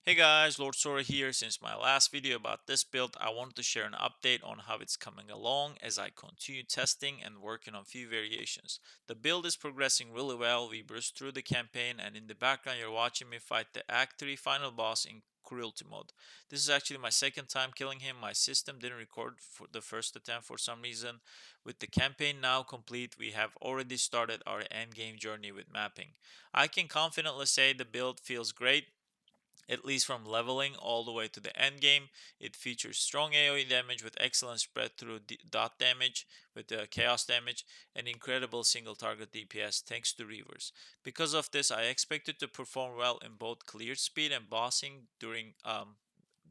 Hey guys, Lord Sora here. Since my last video about this build, I wanted to share an update on how it's coming along as I continue testing and working on few variations. The build is progressing really well. We burst through the campaign, and in the background you're watching me fight the Act 3 final boss in Cruelty mode. This is actually my second time killing him. My system didn't record for the first attempt for some reason. With the campaign now complete, we have already started our endgame journey with mapping. I can confidently say the build feels great, at least from leveling all the way to the end game. It features strong AoE damage with excellent spread through dot damage with the chaos damage and incredible single target DPS thanks to Reavers. Because of this, I expect it to perform well in both clear speed and bossing during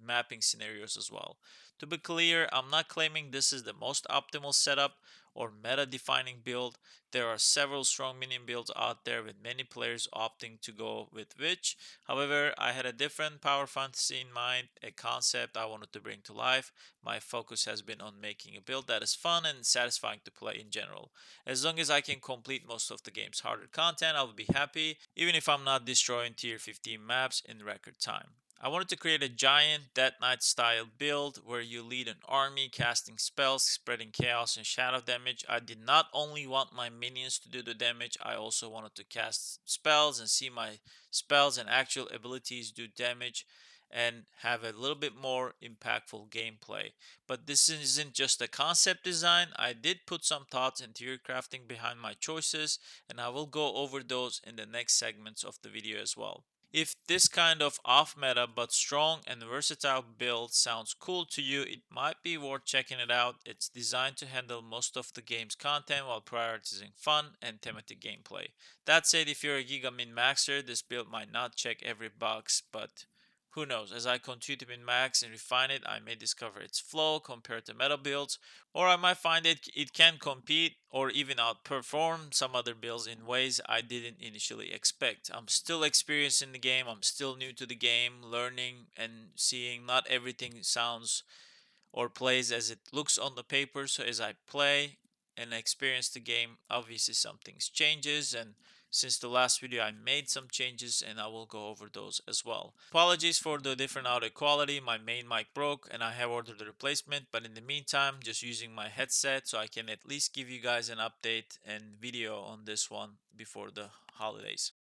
mapping scenarios as well. To be clear, I'm not claiming this is the most optimal setup or meta defining build. There are several strong minion builds out there with many players opting to go with which. However, I had a different power fantasy in mind, a concept I wanted to bring to life. My focus has been on making a build that is fun and satisfying to play in general. As long as I can complete most of the game's harder content, I will be happy, even if I'm not destroying tier 15 maps in record time. I wanted to create a giant Death Knight style build where you lead an army casting spells, spreading chaos and shadow damage. I did not only want my minions to do the damage, I also wanted to cast spells and see my spells and actual abilities do damage and have a little bit more impactful gameplay. But this isn't just a concept design. I did put some thoughts and theory crafting behind my choices, and I will go over those in the next segments of the video as well. If this kind of off meta but strong and versatile build sounds cool to you, it might be worth checking it out. It's designed to handle most of the game's content while prioritizing fun and thematic gameplay. That said, if you're a Giga Min Maxer, this build might not check every box, but who knows? As I continue to min max and refine it, I may discover its flaw compared to meta builds, or I might find it can compete or even outperform some other builds in ways I didn't initially expect. I'm still experiencing the game, I'm still new to the game, learning and seeing not everything sounds or plays as it looks on the paper. So as I play and experience the game, obviously some things changes, and since the last video I made some changes and I will go over those as well. Apologies for the different audio quality. My main mic broke and I have ordered a replacement, but in the meantime just using my headset so I can at least give you guys an update and video on this one before the holidays.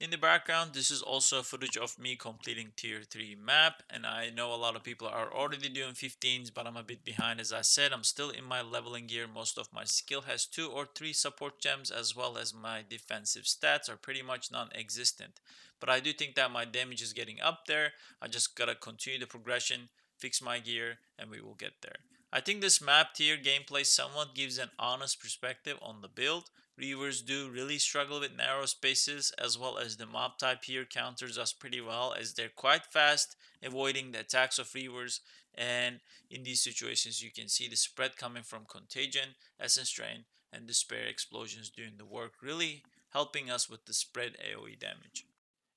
In the background, this is also footage of me completing tier 3 map, and I know a lot of people are already doing 15s, but I'm a bit behind. As I said, I'm still in my leveling gear. Most of my skill has 2 or 3 support gems, as well as my defensive stats are pretty much non-existent. But I do think that my damage is getting up there. I just gotta continue the progression, fix my gear, and we will get there. I think this map tier gameplay somewhat gives an honest perspective on the build. Reavers do really struggle with narrow spaces, as well as the mob type here counters us pretty well as they're quite fast avoiding the attacks of Reavers, and in these situations you can see the spread coming from Contagion, Essence Drain, and Despair explosions doing the work, really helping us with the spread AoE damage.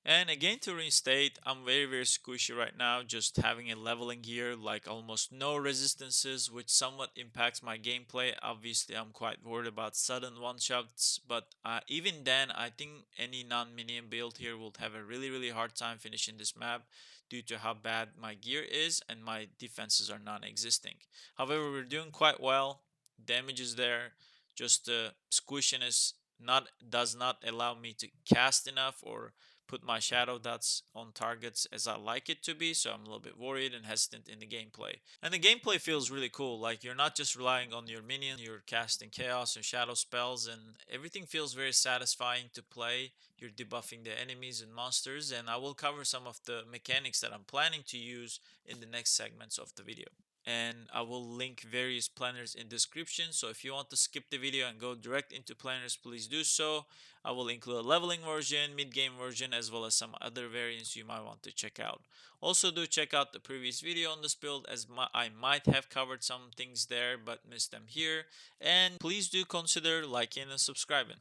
And again, to reinstate, I'm very squishy right now, just having a leveling gear, like almost no resistances, which somewhat impacts my gameplay. Obviously, I'm quite worried about sudden one-shots, but even then, I think any non-minion build here will have a really hard time finishing this map due to how bad my gear is and my defenses are non-existing. However, we're doing quite well. Damage is there, just the squishiness not does not allow me to cast enough or put my shadow dots on targets as I like it to be, so I'm a little bit worried and hesitant in the gameplay. And the gameplay feels really cool, like you're not just relying on your minions, you're casting chaos and shadow spells, and everything feels very satisfying to play. You're debuffing the enemies and monsters, and I will cover some of the mechanics that I'm planning to use in the next segments of the video, and I will link various planners in description, so if you want to skip the video and go direct into planners, please do so. I will include a leveling version, mid-game version, as well as some other variants you might want to check out. Also do check out the previous video on this build, as I might have covered some things there but missed them here, and please do consider liking and subscribing.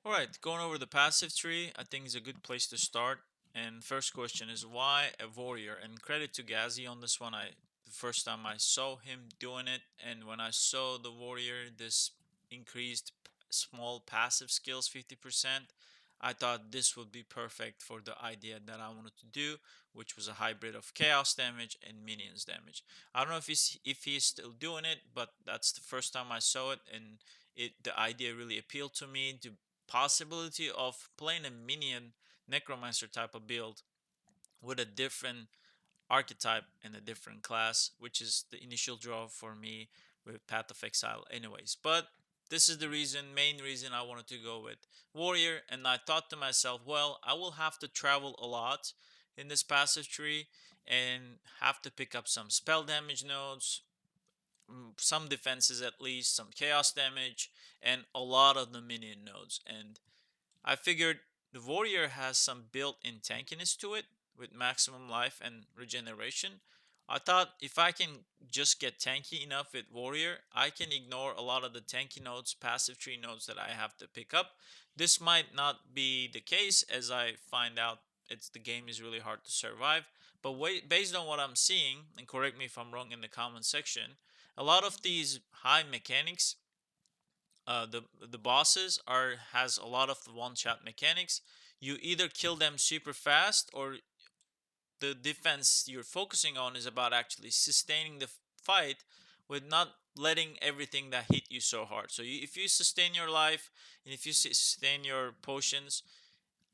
Alright, going over the passive tree, I think is a good place to start. And first question is why a warrior? And credit to Gazi on this one. The first time I saw him doing it, and when I saw the warrior, this increased small passive skills 50%. I thought this would be perfect for the idea that I wanted to do, which was a hybrid of chaos damage and minions damage. I don't know if he's still doing it, but that's the first time I saw it, and the idea really appealed to me. The possibility of playing a minion necromancer type of build with a different archetype and a different class, which is the initial draw for me with Path of Exile, anyways. But this is the main reason I wanted to go with Warrior, and I thought to myself, well, I will have to travel a lot in this passive tree and have to pick up some spell damage nodes, some defenses at least, some chaos damage, and a lot of the minion nodes. And I figured the warrior has some built-in tankiness to it with maximum life and regeneration. I thought if I can just get tanky enough with warrior, I can ignore a lot of the tanky nodes, passive tree nodes that I have to pick up. This might not be the case as I find out the game is really hard to survive. But based on what I'm seeing, and correct me if I'm wrong in the comment section, a lot of these high mechanics, the bosses are has a lot of one shot mechanics. You either kill them super fast, or the defense you're focusing on is about actually sustaining the fight with not letting everything that hit you so hard. So if you sustain your life and if you sustain your potions,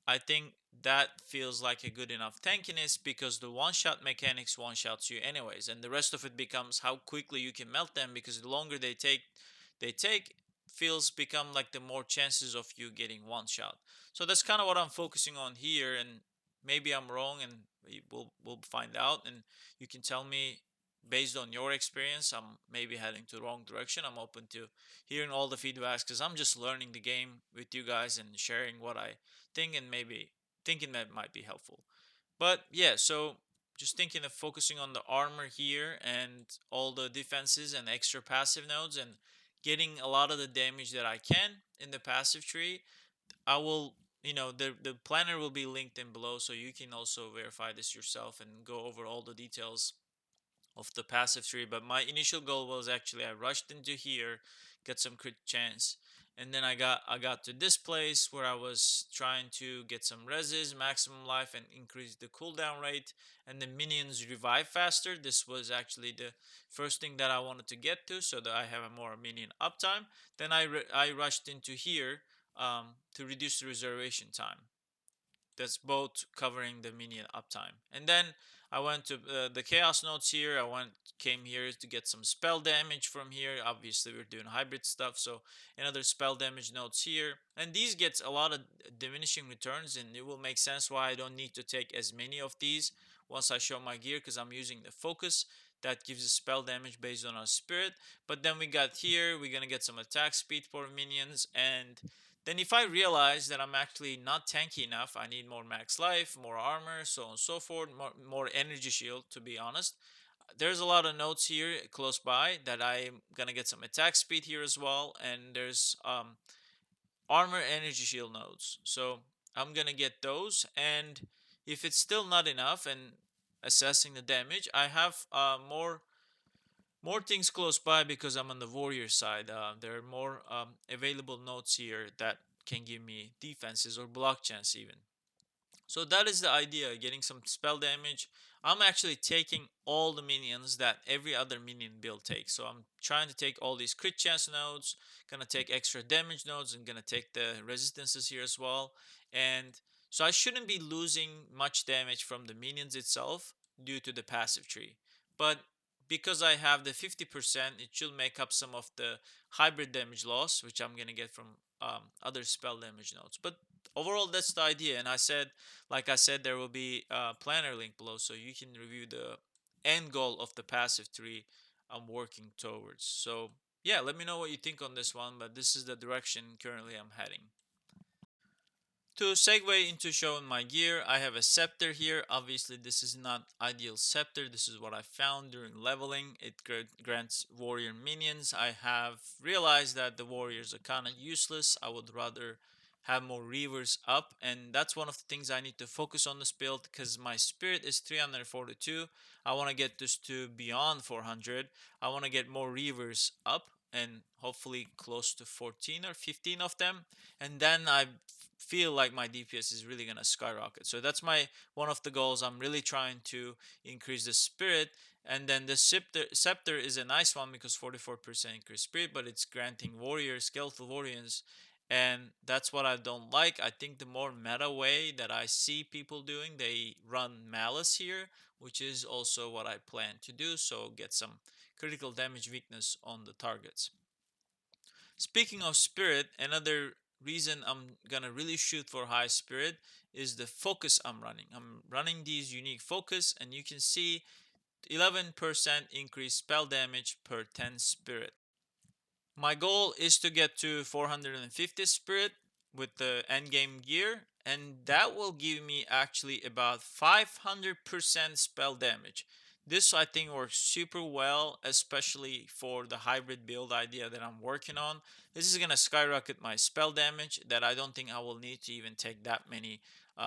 I think that feels like a good enough tankiness, because the one shot mechanics one shots you anyways, and the rest of it becomes how quickly you can melt them, because the longer they take feels become like the more chances of you getting one shot. So that's kind of what I'm focusing on here, and maybe I'm wrong, and we'll find out, and you can tell me based on your experience. I'm maybe heading to the wrong direction. I'm open to hearing all the feedbacks, because I'm just learning the game with you guys and sharing what I think, and maybe thinking that might be helpful. But yeah, so just thinking of focusing on the armor here and all the defenses and extra passive nodes, and getting a lot of the damage that I can in the passive tree. I will, the planner will be linked in below, so you can also verify this yourself and go over all the details of the passive tree. But my initial goal was actually I rushed into here, got some crit chance, and then I got to this place where I was trying to get some reses, maximum life, and increase the cooldown rate, and the minions revive faster. This was actually the first thing that I wanted to get to, so that I have a more minion uptime. Then I rushed into here to reduce the reservation time. That's both covering the minion uptime. And then I went to the chaos nodes here. Came here to get some spell damage from here. Obviously we're doing hybrid stuff, so another spell damage nodes here, and these gets a lot of diminishing returns, and it will make sense why I don't need to take as many of these once I show my gear, because I'm using the focus that gives a spell damage based on our spirit. But then we got here, we're gonna get some attack speed for minions, and then if I realize that I'm actually not tanky enough, I need more max life, more armor, so on and so forth, more energy shield, to be honest. There's a lot of nodes here close by that I'm gonna get some attack speed here as well, and there's armor energy shield nodes. So I'm gonna get those, and if it's still not enough and assessing the damage, I have more things close by, because I'm on the warrior side. There are more available nodes here that can give me defenses or block chance even. So that is the idea, getting some spell damage. I'm actually taking all the minions that every other minion build takes. So I'm trying to take all these crit chance nodes, gonna take extra damage nodes, and gonna take the resistances here as well. And so I shouldn't be losing much damage from the minions itself due to the passive tree. But because I have the 50%, it should make up some of the hybrid damage loss, which I'm gonna get from other spell damage nodes. But overall, that's the idea. And like I said, there will be a planner link below, so you can review the end goal of the passive tree I'm working towards. So yeah, let me know what you think on this one, but this is the direction currently I'm heading. To segue into showing my gear, I have a scepter here. Obviously, this is not ideal scepter. This is what I found during leveling. It grants warrior minions. I have realized that the warriors are kind of useless. I would rather have more reavers up, and that's one of the things I need to focus on this build, because my spirit is 342. I want to get this to beyond 400. I want to get more reavers up, and hopefully close to 14 or 15 of them, and then I feel like my DPS is really gonna skyrocket. So that's my one of the goals. I'm really trying to increase the spirit, and then the scepter is a nice one because 44% increased spirit, but it's granting warriors, skeletal warriors, and that's what I don't like. I think the more meta way that I see people doing, they run malice here, which is also what I plan to do. So get some critical damage weakness on the targets. Speaking of spirit, another reason I'm gonna really shoot for high spirit is the focus I'm running. I'm running these unique focus, and you can see 11% increased spell damage per 10 spirit. My goal is to get to 450 spirit with the endgame gear, and that will give me actually about 500% spell damage. This I think works super well, especially for the hybrid build idea that I'm working on. This is gonna skyrocket my spell damage that I don't think I will need to even take that many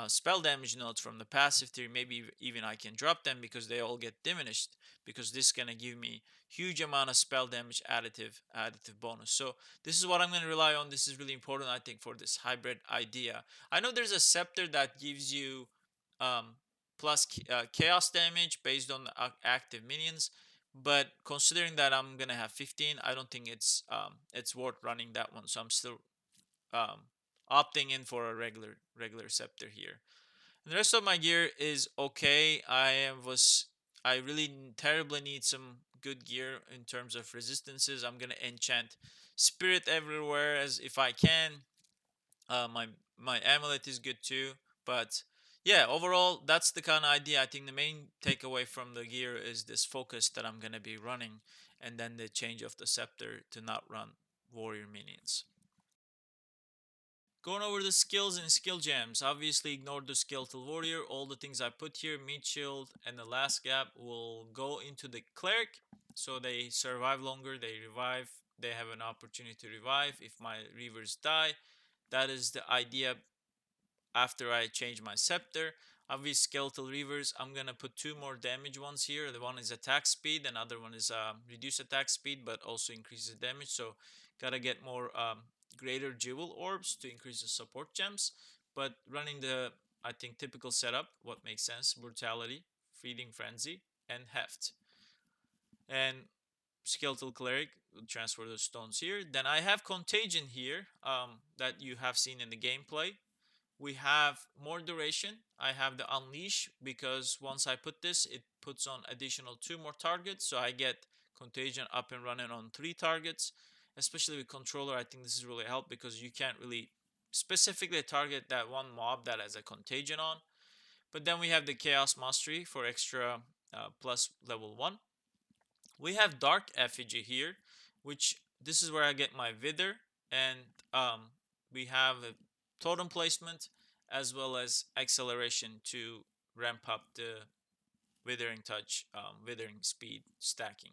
spell damage notes from the passive tier. Maybe even I can drop them because they all get diminished, because this is gonna give me huge amount of spell damage additive bonus. So this is what I'm going to rely on. This is really important, I think, for this hybrid idea. I know there's a scepter that gives you um, plus chaos damage based on the active minions, but considering that I'm gonna have 15, I don't think it's worth running that one. So I'm still um, opting in for a regular scepter here. The rest of my gear is okay. I really terribly need some good gear in terms of resistances. I'm gonna enchant spirit everywhere as if I can. My amulet is good too, but yeah, overall that's the kind of idea. I think the main takeaway from the gear is this focus that I'm gonna be running, and then the change of the scepter to not run warrior minions. Going over the skills and skill gems. Obviously ignore the skeletal warrior. All the things I put here, meat shield and the last gap, will go into the cleric. So they survive longer, they revive, they have an opportunity to revive if my reavers die. That is the idea after I change my scepter. Obviously skeletal reavers, I'm gonna put two more damage ones here. The one is attack speed, and other one is reduce attack speed but also increases damage. So gotta get more greater jewel orbs to increase the support gems. But running the, I think, typical setup, what makes sense: brutality, feeding frenzy, and heft. And skeletal cleric will transfer the stones here. Then I have contagion here that you have seen in the gameplay. We have more duration. I have the unleash because once I put this, it puts on additional two more targets, so I get contagion up and running on three targets. Especially with controller, I think this is really help because you can't really specifically target that one mob that has a contagion on. But then we have the chaos mastery for extra plus level 1. We have dark effigy here, which this is where I get my wither, and um, we have a totem placement as well as acceleration to ramp up the withering touch, withering speed stacking.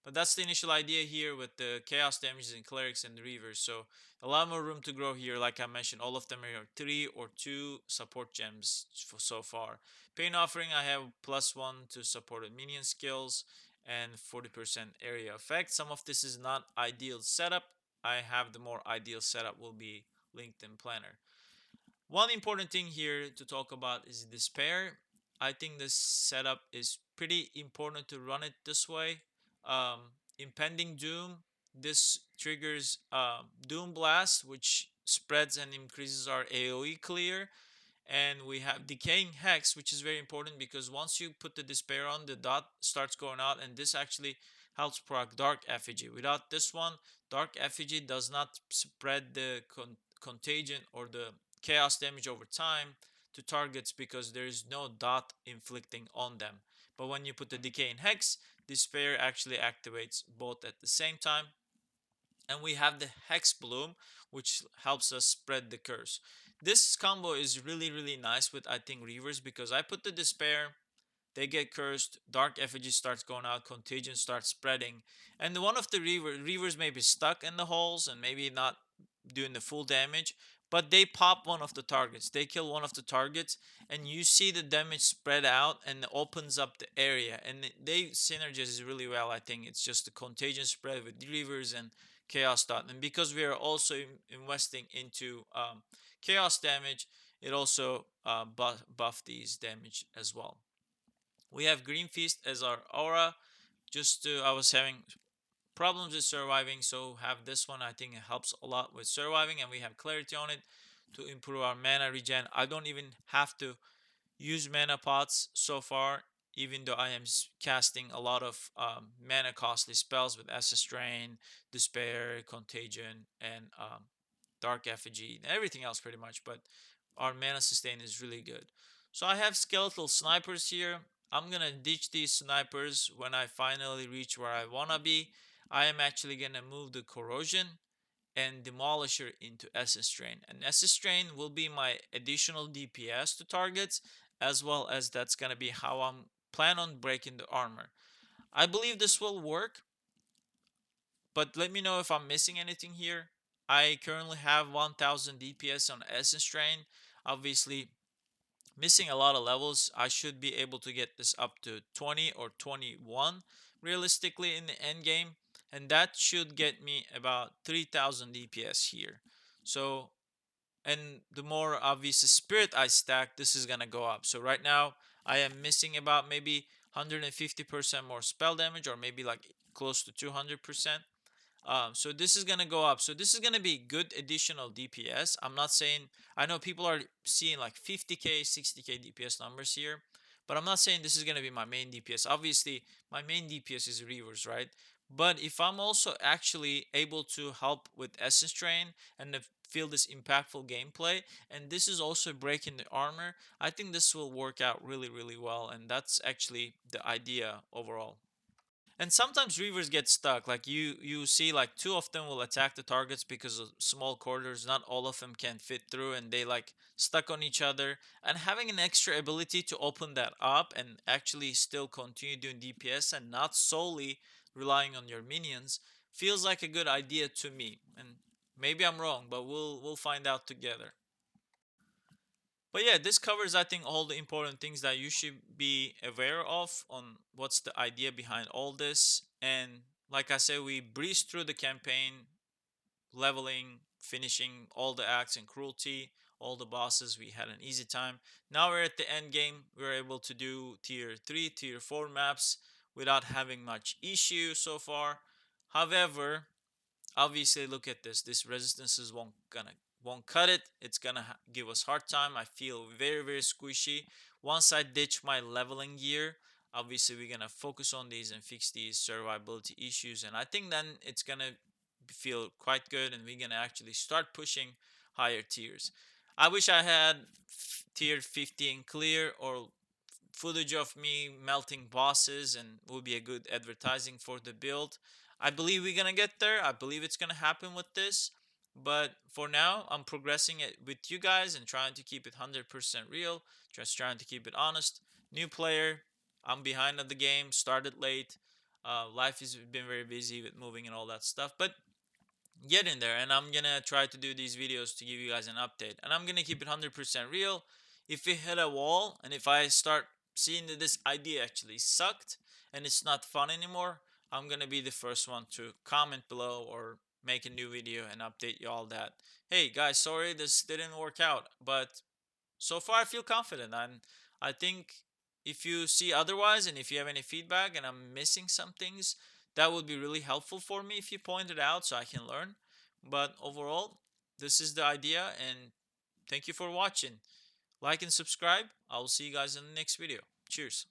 But that's the initial idea here with the chaos damages and clerics and the reavers. So a lot more room to grow here. Like I mentioned, all of them are 3 or 2 support gems so far. Pain offering, I have +1 to supported minion skills and 40% area effect. Some of this is not ideal setup. I have the more ideal setup will be linked in planner. One important thing here to talk about is despair. I think this setup is pretty important to run it this way. Impending doom, this triggers doom blast, which spreads and increases our AoE clear. And we have decaying hex, which is very important because once you put the despair on, the dot starts going out, and this actually helps proc dark effigy. Without this one, dark effigy does not spread the contagion or the chaos damage over time to targets because there is no dot inflicting on them. But when you put the decaying hex, despair actually activates both at the same time. And we have the hex bloom, which helps us spread the curse. This combo is really nice with, I think, reavers, because I put the despair, they get cursed, dark effigy starts going out, contagion starts spreading, and one of the reavers may be stuck in the holes and maybe not doing the full damage, but they pop one of the targets. They kill one of the targets, and you see the damage spread out and it opens up the area. And they synergize really well. I think it's just the contagion spread with Reavers and Chaos Dot. And because we are also investing into Chaos damage, it also buff these damage as well. We have Green Feast as our aura. I was having problems with surviving, so have this one. I think it helps a lot with surviving, and we have clarity on it to improve our mana regen. I don't even have to use mana pots so far, even though I am casting a lot of mana costly spells with Essence Drain, Despair, Contagion, and Dark Effigy, and everything else pretty much. But our mana sustain is really good. So I have skeletal snipers here. I'm gonna ditch these snipers when I finally reach where I wanna be. I am actually gonna move the corrosion and demolisher into Essence Drain. And Essence Drain will be my additional DPS to targets, as well as that's gonna be how I'm plan on breaking the armor. I believe this will work, but let me know if I'm missing anything here. I currently have 1000 DPS on Essence Drain. Obviously, missing a lot of levels. I should be able to get this up to 20 or 21 realistically in the end game, and that should get me about 3000 DPS here. So, and the more obvious spirit I stack, this is gonna go up. So right now I am missing about maybe 150% more spell damage, or maybe like close to 200%. So this is gonna go up. So this is gonna be good additional DPS. I'm not saying, I know people are seeing like 50k, 60k DPS numbers here, but I'm not saying this is gonna be my main DPS. Obviously, my main DPS is Reavers, right? But if I'm also actually able to help with Essence Drain and feel this impactful gameplay, and this is also breaking the armor, I think this will work out really, really well, and that's actually the idea overall. And sometimes reavers get stuck. Like you see like two of them will attack the targets because of small corridors. Not all of them can fit through, and they like stuck on each other. And having an extra ability to open that up and actually still continue doing DPS and not solely relying on your minions feels like a good idea to me. And maybe I'm wrong, but we'll find out together. But yeah, this covers, I think, all the important things that you should be aware of on what's the idea behind all this. And like I said, we breezed through the campaign, leveling, finishing all the acts in Cruelty, all the bosses. We had an easy time. Now we're at the end game. We're able to do tier 3, tier 4 maps without having much issue so far. However, obviously look at this resistances won't cut it. It's gonna give us hard time. I feel very squishy. Once I ditch my leveling gear, obviously we're gonna focus on these and fix these survivability issues, and I think then it's gonna feel quite good, and we're gonna actually start pushing higher tiers. I wish I had tier 15 clear, or footage of me melting bosses, and will be a good advertising for the build. I believe we're gonna get there. I believe it's gonna happen with this. But for now, I'm progressing it with you guys and trying to keep it 100% real, just trying to keep it honest. New player, I'm behind on the game, started late. Life has been very busy with moving and all that stuff. But get in there, and I'm gonna try to do these videos to give you guys an update, and I'm gonna keep it 100% real. If we hit a wall and if I start seeing that this idea actually sucked and it's not fun anymore, I'm gonna be the first one to comment below or make a new video and update you all that, hey guys, sorry this didn't work out. But so far I feel confident, and I think if you see otherwise and if you have any feedback and I'm missing some things, that would be really helpful for me if you point it out so I can learn. But overall, this is the idea, and thank you for watching. Like and subscribe. I will see you guys in the next video. Cheers.